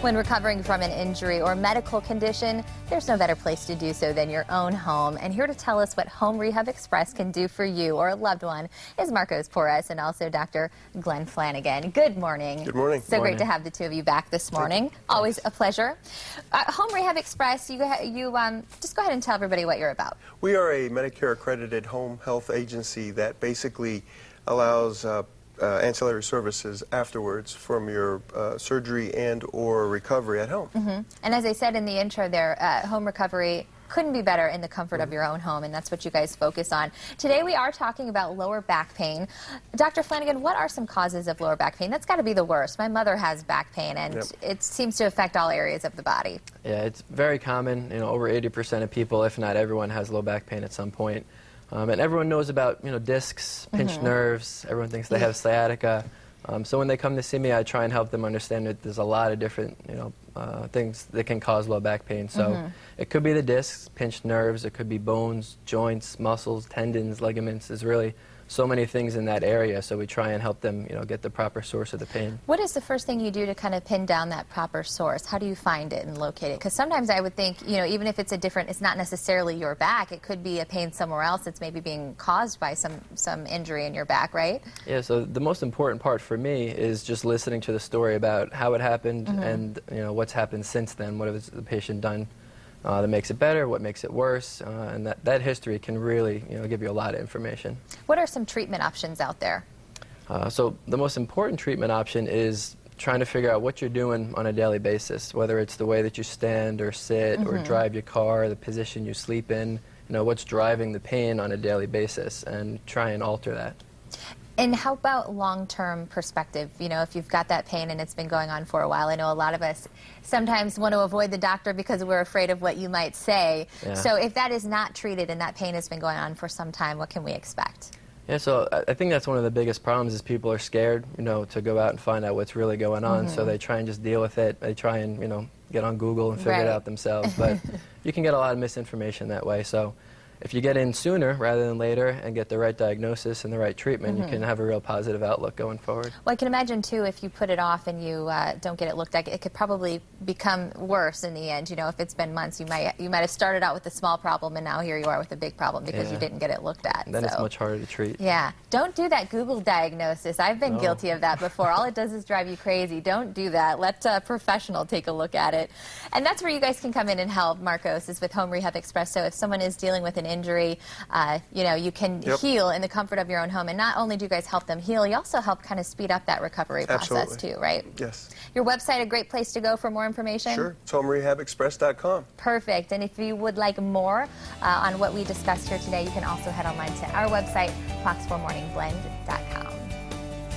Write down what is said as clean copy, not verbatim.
When recovering from an injury or medical condition, there's no better place to do so than your own home. And here to tell us what Home Rehab Express can do for you or a loved one is Marcos Porras and also Dr. Glenn Flanagan. Good morning. Good morning. So great to have the two of you back this morning. Always a pleasure. Home Rehab Express, you just go ahead and tell everybody what you're about. We are a Medicare accredited home health agency that basically allows ancillary services afterwards from your surgery and or recovery at home. And as I said in the intro there, home recovery couldn't be better in the comfort of your own home, and that's what you guys focus on. Today we are talking about lower back pain. Dr. Flanagan, what are some causes of lower back pain? That's got to be the worst. My mother has back pain, and it seems to affect all areas of the body. Yeah, it's very common. Over 80% of people, if not everyone, has low back pain at some point. And everyone knows about, discs, pinched nerves. Everyone thinks they have sciatica. So when they come to see me, I try and help them understand that there's a lot of different, things that can cause low back pain. So it could be the discs, pinched nerves. It could be bones, joints, muscles, tendons, ligaments. There's really so many things in that area. So we try and help them, get the proper source of the pain. What is the first thing you do to kind of pin down that proper source? How do you find it and locate it? Because sometimes I would think, even if it's it's not necessarily your back, it could be a pain somewhere else that's maybe being caused by some injury in your back, right? Yeah, so the most important part for me is just listening to the story about how it happened and, what's happened since then. What has the patient done that makes it better, what makes it worse, and that history can really, give you a lot of information. What are some treatment options out there? So the most important treatment option is trying to figure out what you're doing on a daily basis, whether it's the way that you stand or sit or drive your car, the position you sleep in, what's driving the pain on a daily basis, and try and alter that. And how about long-term perspective? If you've got that pain and it's been going on for a while, I know a lot of us sometimes want to avoid the doctor because we're afraid of what you might say. Yeah. So if that is not treated and that pain has been going on for some time, what can we expect? Yeah, so I think that's one of the biggest problems is people are scared, to go out and find out what's really going on. So they try and just deal with it. They try and, get on Google and figure it out themselves. But you can get a lot of misinformation that way. So if you get in sooner rather than later and get the right diagnosis and the right treatment, you can have a real positive outlook going forward. Well, I can imagine, too, if you put it off and you don't get it looked at, it could probably become worse in the end. If it's been months, you might have started out with a small problem, and now here you are with a big problem because you didn't get it looked at. Then it's much harder to treat. Yeah. Don't do that Google diagnosis. I've been guilty of that before. All it does is drive you crazy. Don't do that. Let a professional take a look at it. And that's where you guys can come in and help, Marcos, is with Home Rehab Express. So if someone is dealing with an injury, you can heal in the comfort of your own home. And not only do you guys help them heal, you also help kind of speed up that recovery process too, right? Yes. Your website, a great place to go for more information? Sure. It's homerehabexpress.com. Perfect. And if you would like more on what we discussed here today, you can also head online to our website, fox4morningblend.com.